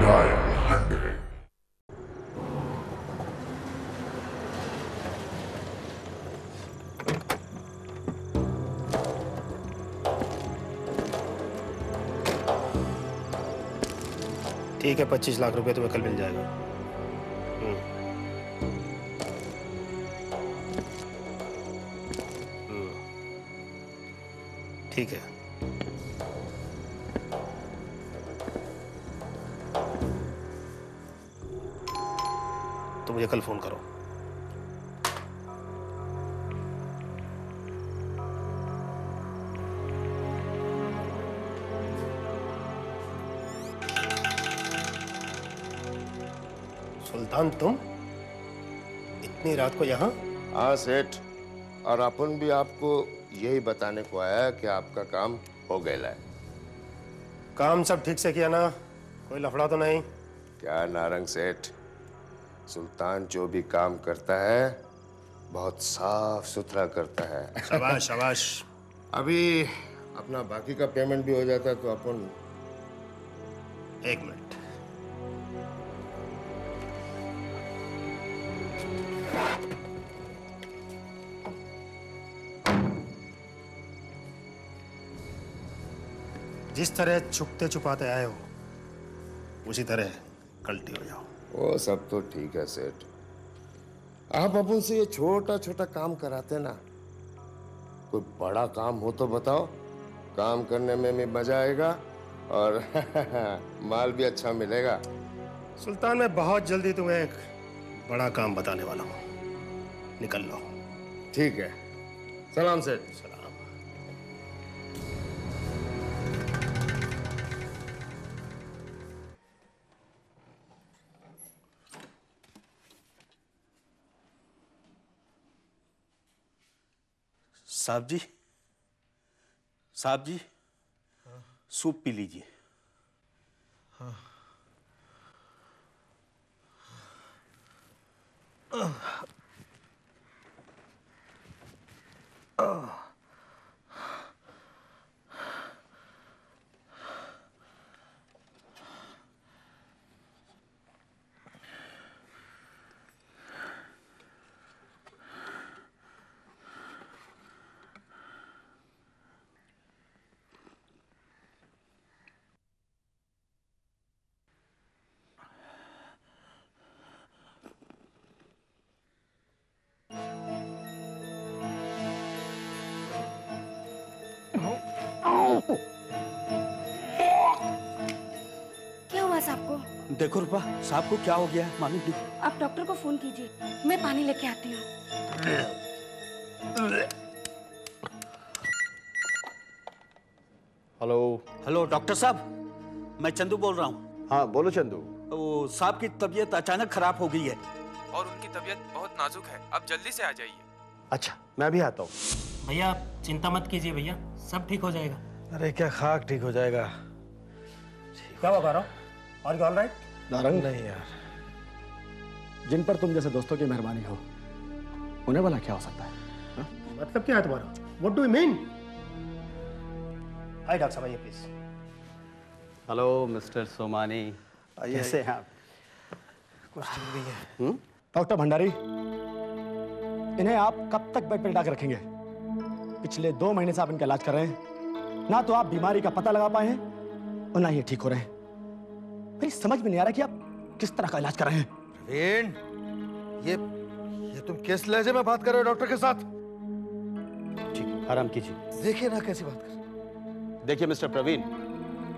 Dial 100. ठीक है, 25 लाख रुपए तुम्हें कल मिल जाएगा। ठीक है। तो मुझे कल फोन करो। सुल्तान, तुम इतनी रात को यहाँ? हाँ सेठ, और अपन भी आपको यही बताने को आया कि आपका काम हो गया है। काम सब ठीक से किया ना? कोई लफड़ा तो नहीं? क्या नारंग सेठ, सुल्तान जो भी काम करता है बहुत साफ सुथरा करता है। शाबाश शाबाश। अभी अपना बाकी का पेमेंट भी हो जाता है तो अपन। एक मिनट। जिस तरह छुपते छुपाते आए हो उसी तरह कल्टी हो जाओ। वो सब तो ठीक है सेठ, आप अपन से ये छोटा छोटा काम कराते ना, कोई बड़ा काम हो तो बताओ, काम करने में भी मजा आएगा और माल भी अच्छा मिलेगा। सुल्तान, मैं बहुत जल्दी तुम्हें एक बड़ा काम बताने वाला हूँ, निकल लो। ठीक है, सलाम सेठ। सलाम। साहब जी, साहब जी, सूप पी लीजिए। क्या हुआ साहब को? देखो रूपा, साहब को क्या हो गया है मालूम नहीं। आप डॉक्टर को फोन कीजिए, मैं पानी लेके आती हूँ। हेलो। हेलो डॉक्टर साहब, मैं चंदू बोल रहा हूँ। हाँ बोलो चंदू। वो साहब की तबीयत अचानक खराब हो गई है और उनकी तबीयत बहुत नाजुक है, आप जल्दी से आ जाइए। अच्छा, मैं भी आता हूँ। भैया आप चिंता मत कीजिए भैया, सब ठीक हो जाएगा। अरे क्या खाक ठीक हो जाएगा। क्या हुआ रहा? और ऑल राइट? नारंग, नहीं यार, जिन पर तुम जैसे दोस्तों की मेहरबानी हो उन्हें भला क्या हो सकता है? हा? मतलब क्या है तुम्हारा? What do you mean? Hi doctor साहब, आइए प्लीज। हेलो मिस्टर सोमानी, कैसे हैं आप? कुछ ठीक नहीं है। डॉक्टर भंडारी, इन्हें आप कब तक बेड पर लिटा के रखेंगे? पिछले 2 महीने से आप इनका इलाज कर रहे हैं, ना तो आप बीमारी का पता लगा पाए हैं और ना ये ठीक हो रहे हैं। मेरी समझ में नहीं आ रहा कि आप किस तरह का इलाज कर रहे हैं। प्रवीण, ये तुम किस लहजे में बात कर रहे हो डॉक्टर के साथ? ठीक, आराम कीजिए। देखिए ना कैसी बात कर। देखिए मिस्टर प्रवीण,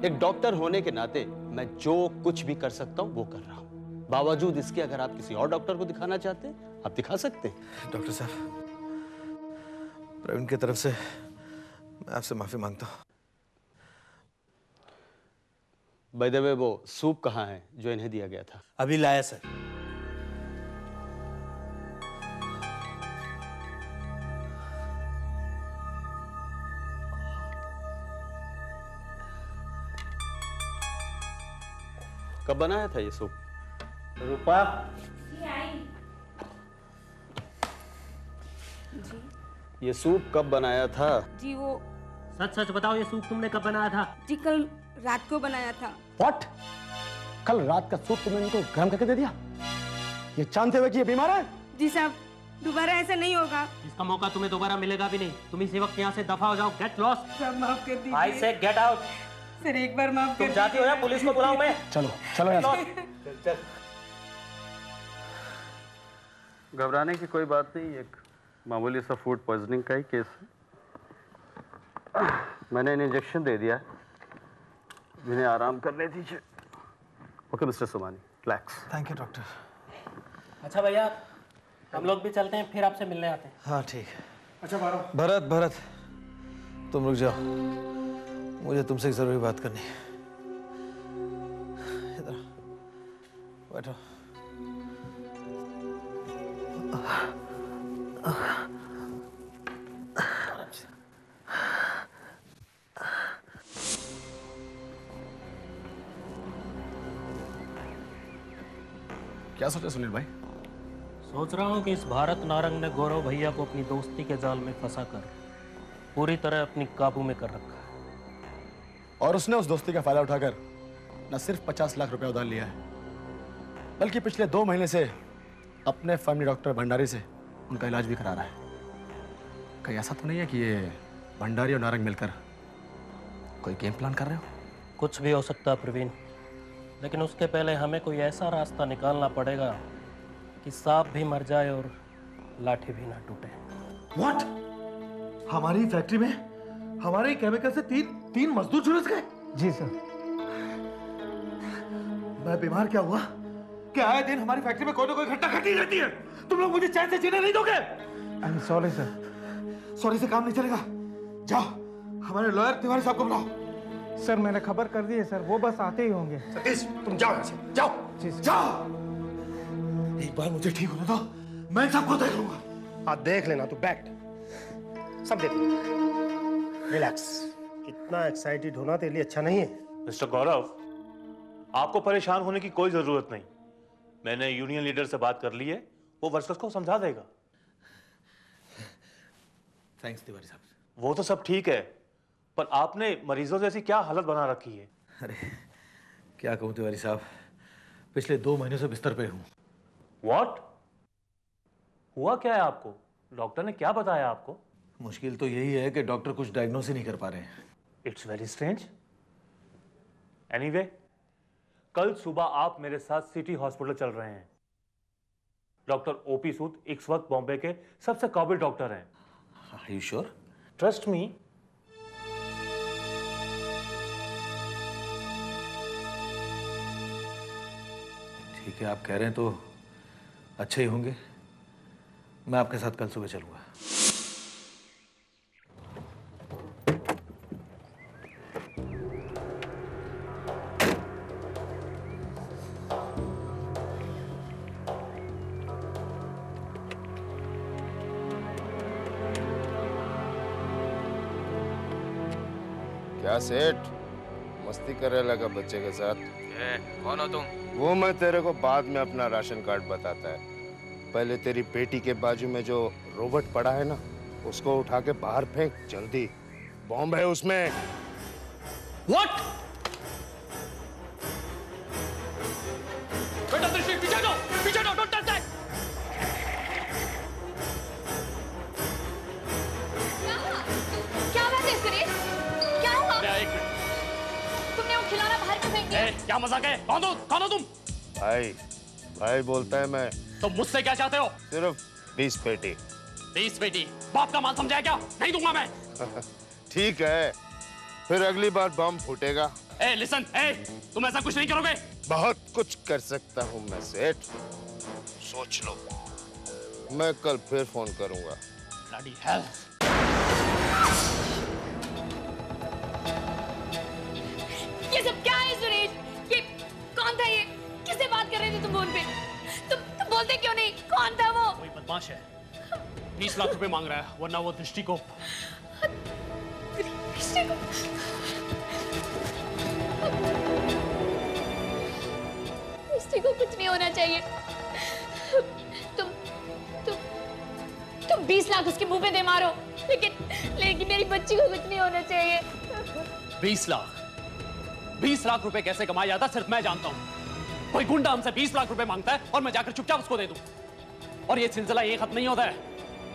एक डॉक्टर होने के नाते मैं जो कुछ भी कर सकता हूँ वो कर रहा हूँ। बावजूद इसके अगर आप किसी और डॉक्टर को दिखाना चाहते हैं, आप दिखा सकते हैं। डॉक्टर साहब, प्रवीण की तरफ से मैं आपसे माफी मांगता हूँ। बाय द वे, वो सूप कहाँ है जो इन्हें दिया गया था? अभी लाया सर। कब बनाया था ये सूप? रूपा, ये सूप कब बनाया था? जी वो सच सच बताओ, ये सूप तुमने कब बनाया था? जी कल रात को बनाया था। व्हाट? कल रात का सूप तुमने इनको गर्म करके दे दिया, ये जानते हुए कि ये बीमार है? जी साहब, दोबारा ऐसा नहीं होगा। इसका मौका तुम्हें दोबारा मिलेगा भी नहीं। तुम इसी वक्त यहाँ से दफा हो जाओ। Get lost. सर माफ कर दीजिए। आई से गेट आउट। सर एक बार माफ कर तुम जाती हो या पुलिस को बुलाऊं मैं? चलो चलो यहाँ से। घबराने की कोई बात नहीं, एक मामूली सा फूड पॉइजनिंग का ही केस है। मैंने इन्हें इंजेक्शन दे दिया, इन्हें आराम करने दीजिए। Okay mister Somani, relax. Thank you doctor. अच्छा भैया, हम लोग भी चलते हैं, फिर आपसे मिलने आते हैं। हाँ ठीक है। अच्छा बारो, भरत भरत, तुम रुक जाओ, मुझे तुमसे एक जरूरी बात करनी है। इधर बैठो। क्या सोचा सुनील भाई? सोच रहा हूँ कि इस भारत नारंग ने गौरव भैया को अपनी दोस्ती के जाल में फंसाकर पूरी तरह अपनी काबू में कर रखा है। और उसने उस दोस्ती का फायदा उठाकर न सिर्फ 50 लाख रुपए उधार लिया है, बल्कि पिछले 2 महीने से अपने फैमिली डॉक्टर भंडारी से उनका इलाज भी करा रहा है। कहीं ऐसा तो नहीं है कि ये भंडारी और नारंग मिलकर कोई गेम प्लान कर रहे हो? कुछ भी हो सकता है प्रवीण, लेकिन उसके पहले हमें कोई ऐसा रास्ता निकालना पड़ेगा कि सांप भी मर जाए और लाठी भी ना टूटे। व्हाट? हमारी फैक्ट्री में हमारे केमिकल से तीन मजदूर झुलस गए? जी सर। मैं बीमार क्या हुआ कि आए दिन हमारी फैक्ट्री में कोई ना कोई घटना घटी रहती है। तुम लोग मुझे चैन से जीने नहीं दोगे। I am sorry sir. Sorry से काम नहीं चलेगा। जाओ हमारे लॉयर तिवारी साहब को बुलाओ। सर मैंने खबर कर दी है सर, वो बस आते ही होंगे। सतीश तुम जाओ यहाँ से, जाओ। जी सर। जाओ, एक बार मुझे ठीक होने दो, मैं सबको देख लूंगा। हाँ देख लेना, तू बैठ, सब देख लेना। रिलैक्स, इतना एक्साइटेड होना तेरे लिए अच्छा नहीं है। मिस्टर गौरव, आपको परेशान होने की कोई जरूरत नहीं। मैंने यूनियन लीडर से बात कर ली है, वो वर्कर्स को समझा देगा। थैंक्स तिवारी साहब। वो तो सब ठीक है, पर आपने मरीजों जैसी क्या हालत बना रखी है? अरे क्या कहूँ तिवारी साहब, पिछले 2 महीने से बिस्तर पे हूँ। व्हाट? हुआ क्या है आपको? डॉक्टर ने क्या बताया आपको? मुश्किल तो यही है कि डॉक्टर कुछ डायग्नोस ही नहीं कर पा रहे हैं। It's very strange. एनीवे, कल सुबह आप मेरे साथ सिटी हॉस्पिटल चल रहे हैं। डॉक्टर ओपी सूद इस वक्त बॉम्बे के सबसे काबिल डॉक्टर हैं। Are you sure? Trust me. ठीक है, आप कह रहे हैं तो अच्छे ही होंगे। मैं आपके साथ कल सुबह चलूंगा। क्या सेठ, मस्ती करने लगा बच्चे के साथ? कौन हो तुम? वो मैं तेरे को बाद में अपना राशन कार्ड बताता है। पहले तेरी बेटी के बाजू में जो रोबोट पड़ा है ना, उसको उठा के बाहर फेंक जल्दी, बॉम्ब है उसमें। What? बेटा दृष्टि, पीछे हटो, don't touch that! क्या बात है सुरेश? क्या हुआ? एक मिनट। तुमने वो खिलौना बाहर क्यों फेंक दिया? क्या मजाक है? कौन हो तुम? भाई भाई बोलता है मैं। तुम मुझसे क्या चाहते हो? सिर्फ 20 पेटी। 20 पेटी? बाप का माल समझाया क्या? नहीं दूंगा मैं। ठीक है, फिर अगली बार बम फूटेगा। लिसन, तुम ऐसा कुछ नहीं करोगे? बहुत कुछ कर सकता हूँ मैं सेठ, सोच लो। मैं कल फिर फोन करूंगा। Bloody hell! ये सब क्या है सुरेश? ये कौन था? ये किससे बात कर रहे थे तुम फोन पे? तुम बोलते क्यों नहीं? कौन था वो? कोई बदमाश है। 20 लाख रुपए मांग रहा है, वरना वो दृष्टि को कुछ नहीं होना चाहिए। तुम 20 लाख उसके मुंह पे दे मारो, लेकिन मेरी बच्ची को कुछ नहीं होना चाहिए। 20 लाख रुपए कैसे कमाया जाता सिर्फ मैं जानता हूँ। कोई गुंडा हमसे 20 लाख रुपए मांगता है और मैं जाकर चुपचाप उसको दे दूं। और ये सिलसिला ये खत्म नहीं होता है।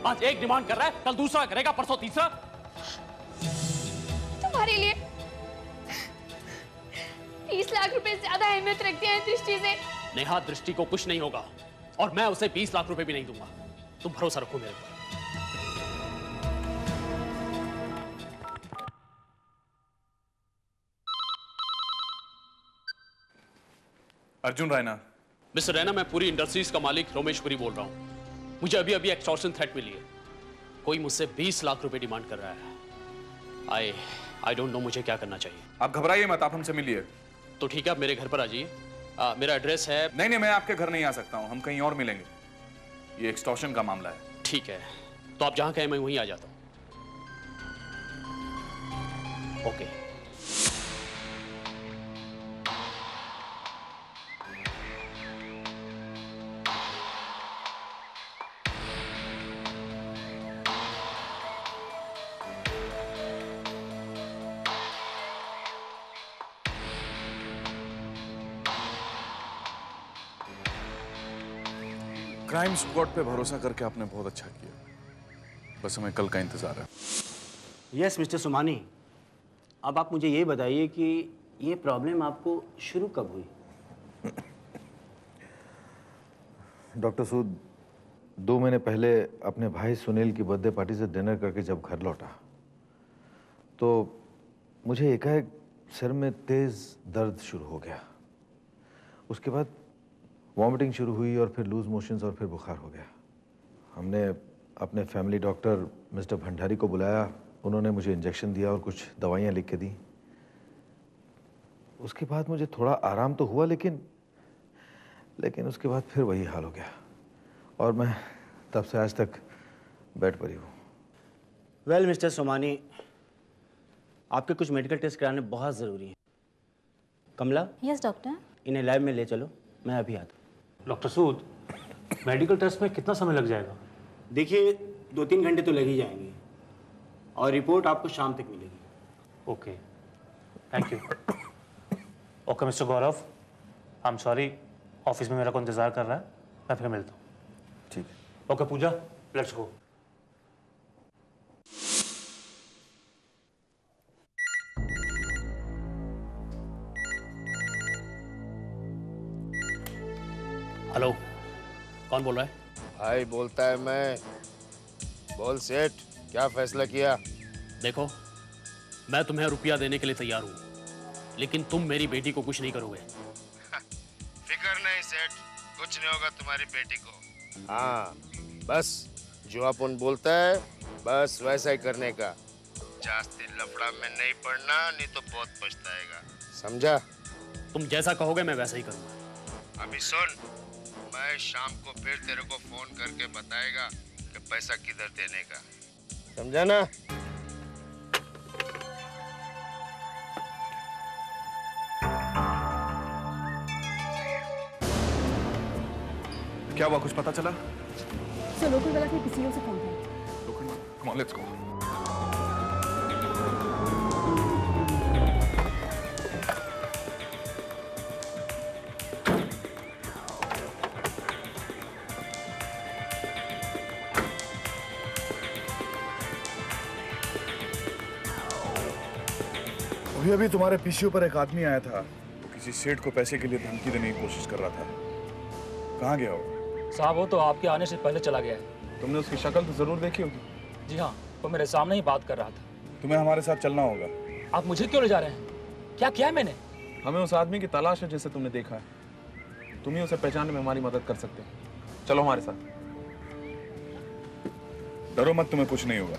आज एक डिमांड कर रहा है, कल दूसरा करेगा, परसों तीसरा। तुम्हारे लिए 20 लाख रुपए ज्यादा अहमियत रखते हैं दृष्टि से। नेहा, दृष्टि को कुछ नहीं होगा और मैं उसे 20 लाख रुपए भी नहीं दूंगा। तुम भरोसा रखो मेरे पर। अर्जुन रैना। मिस्टर रैना, मैं पूरी इंडस्ट्रीज का मालिक रोमेशपुरी बोल रहा हूँ। मुझे अभी अभी एक्सटॉर्शन थ्रेट मिली है। कोई मुझसे 20 लाख रुपए डिमांड कर रहा है। आई डोंट नो मुझे क्या करना चाहिए। आप घबराइए मत, आप हमसे मिलिए। तो ठीक है, आप मेरे घर पर आ जाइए। मेरा एड्रेस है। नहीं, मैं आपके घर नहीं आ सकता हूँ, हम कहीं और मिलेंगे। ये एक्सटॉर्शन का मामला है। ठीक है, तो आप जहां कहें मैं वहीं आ जाता हूँ। ओके। क्राइम स्क्वाड पे भरोसा करके आपने बहुत अच्छा किया। बस हमें कल का इंतजार है। यस मिस्टर सुमानी, अब आप मुझे ये बताइए कि ये प्रॉब्लम आपको शुरू कब हुई? डॉक्टर सूद, 2 महीने पहले अपने भाई सुनील की बर्थडे पार्टी से डिनर करके जब घर लौटा तो मुझे एकाएक सिर में तेज दर्द शुरू हो गया। उसके बाद वॉमिटिंग शुरू हुई और फिर लूज मोशंस और फिर बुखार हो गया। हमने अपने फैमिली डॉक्टर मिस्टर भंडारी को बुलाया। उन्होंने मुझे इंजेक्शन दिया और कुछ दवाइयाँ लिख के दी। उसके बाद मुझे थोड़ा आराम तो हुआ, लेकिन उसके बाद फिर वही हाल हो गया और मैं तब से आज तक बेड पर ही हूँ। वेल मिस्टर सोमानी, आपके कुछ मेडिकल टेस्ट कराने बहुत ज़रूरी हैं। कमला? Yes doctor. इन्हें लैब में ले चलो, मैं अभी आता हूँ। डॉक्टर सूद, मेडिकल टेस्ट में कितना समय लग जाएगा? देखिए 2-3 घंटे तो लग ही जाएंगे और रिपोर्ट आपको शाम तक मिलेगी। Okay, thank you. Okay mister Gaurav, I am sorry, office में मेरा को इंतजार कर रहा है, मैं फिर मिलता हूँ। ठीक है। Okay Pooja, let's go. Hello, कौन बोल रहा है? भाई बोलता है मैं। बोल सेठ, क्या फैसला किया? देखो, मैं तुम्हें रुपया देने के लिए तैयार हूँ, लेकिन तुम मेरी बेटी को कुछ नहीं करोगे। फिक्र नहीं सेठ, कुछ नहीं होगा तुम्हारी बेटी को। हाँ, बस जो अपन बोलता है बस वैसा ही करने का। जास्ती लफड़ा में नहीं पड़ना, नहीं तो बहुत पछताएगा, समझा? तुम जैसा कहोगे मैं वैसा ही करूँगा। अभी सुन, मैं शाम को फिर तेरे को फोन करके बताएगा कि पैसा किधर देने का, समझा ना? क्या हुआ, कुछ पता चला? सर लोकल वाला के किसी और से फोन किया। Local, come on let's go. अभी तुम्हारे पीछे पर एक आदमी आया था, वो किसी सेठ को पैसे के लिए धमकी देने की कोशिश कर रहा था। कहाँ गया वो? साहब वो तो आपके आने से पहले चला गया है। तुमने उसकी शक्ल तो जरूर देखी होगी। जी हाँ, वो मेरे सामने ही बात कर रहा था। तुम्हें हमारे साथ चलना होगा। आप मुझे क्यों ले जा रहे हैं? क्या किया है मैंने? हमें उस आदमी की तलाश है जिसे तुमने देखा है। तुम ही उसे पहचानने में हमारी मदद कर सकते हो। चलो हमारे साथ। डरो मत, तुम्हें कुछ नहीं होगा।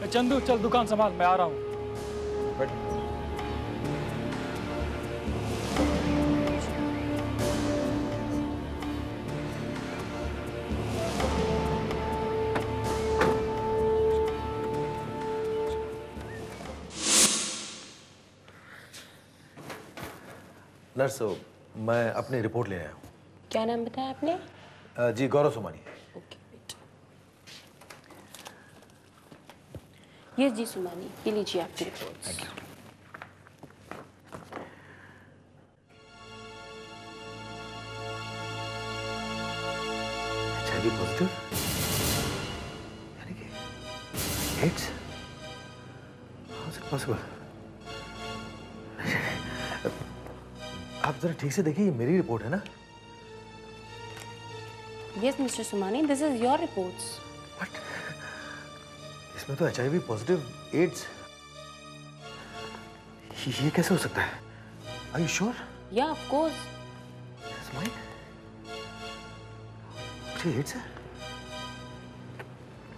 चंदू चल दुकान संभाल, मैं आ रहा हूँ। नर्स, मैं अपनी रिपोर्ट ले आया हूँ। क्या नाम बताया आपने? जी, गौरव सुमानी। यस जी सुमानी, ये लीजिए आपकी report. Thank you. HIV positive, यानी कि AIDS? How is it possible? आप जरा ठीक से देखिए, ये मेरी रिपोर्ट है ना? Yes, Mr. Somani, this is your reports. इसमें तो HIV पॉजिटिव, एड्स, ये कैसे हो सकता है? Are you sure? Yeah, of course. That's mine. मुझे एड्स है?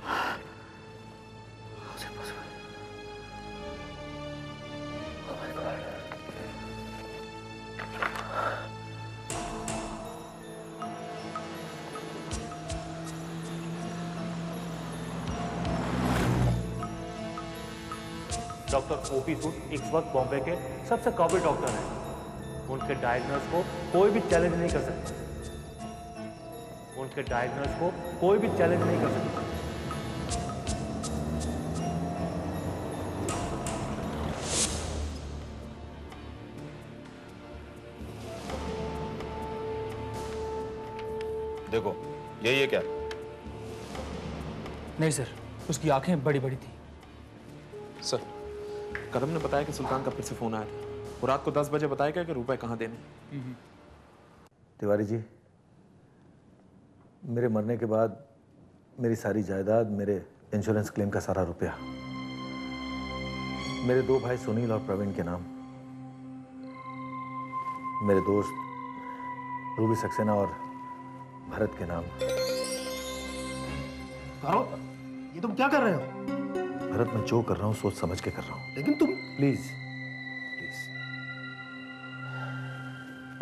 How is it possible? Oh my God. Doctor OP Sood इस वक्त बॉम्बे के सबसे काबिल डॉक्टर हैं। उनके डायग्नोस को कोई भी चैलेंज नहीं कर सकता। उनके डायग्नोस को कोई भी चैलेंज नहीं कर सकता। देखो यही है क्या? नहीं सर, उसकी आंखें बड़ी बड़ी थी। सर, कदम ने बताया कि सुल्तान का फिर से फोन आया था। वो रात को 10 बजे बताया क्या कि रुपए कहाँ देने। तिवारी जी, मेरे मरने के बाद मेरी सारी जायदाद, मेरे इंश्योरेंस क्लेम का सारा रुपया मेरे दो भाई सुनील और प्रवीण के नाम, मेरे दोस्त रूबी सक्सेना और भरत के नाम। ये तुम क्या कर रहे हो? भरत, मैं जो कर रहा हूं सोच समझ के कर रहा हूं। लेकिन तुम प्लीज प्लीज।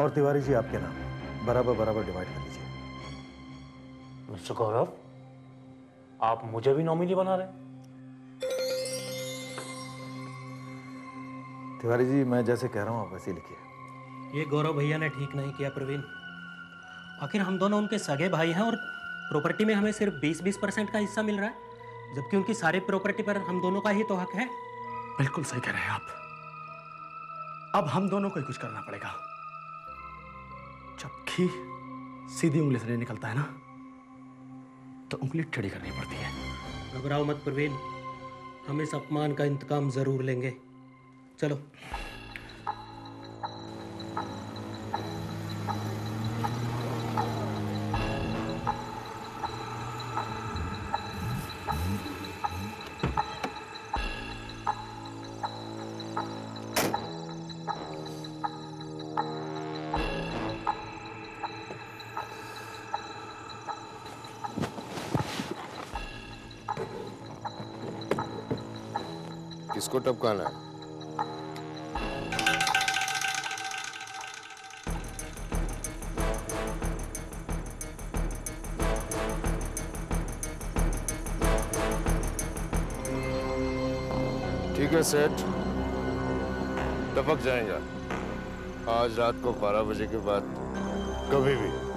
और तिवारी जी, आपके नाम बराबर बराबर डिवाइड कर लीजिए। मिस्टर गौरव, आप मुझे भी नॉमिनी बना रहे हैं? तिवारी जी, मैं जैसे कह रहा हूं आप वैसे लिखिए। ये गौरव भैया ने ठीक नहीं किया प्रवीण। आखिर हम दोनों उनके सगे भाई हैं और प्रॉपर्टी में हमें सिर्फ 20% का हिस्सा मिल रहा है, जबकि उनकी सारी प्रॉपर्टी पर हम दोनों का ही तो हक है। बिल्कुल सही कह रहे हैं आप। अब हम दोनों को ही कुछ करना पड़ेगा। जब घी सीधी उंगली से नहीं निकलता है ना, तो उंगली टेढ़ी करनी पड़ती है। घबराओ मत प्रवीण, हम इस अपमान का इंतकाम जरूर लेंगे। चलो। किसको टपकाना है? ठीक है सेठ, टपक जाएगा। आज रात को 12 बजे के बाद कभी भी।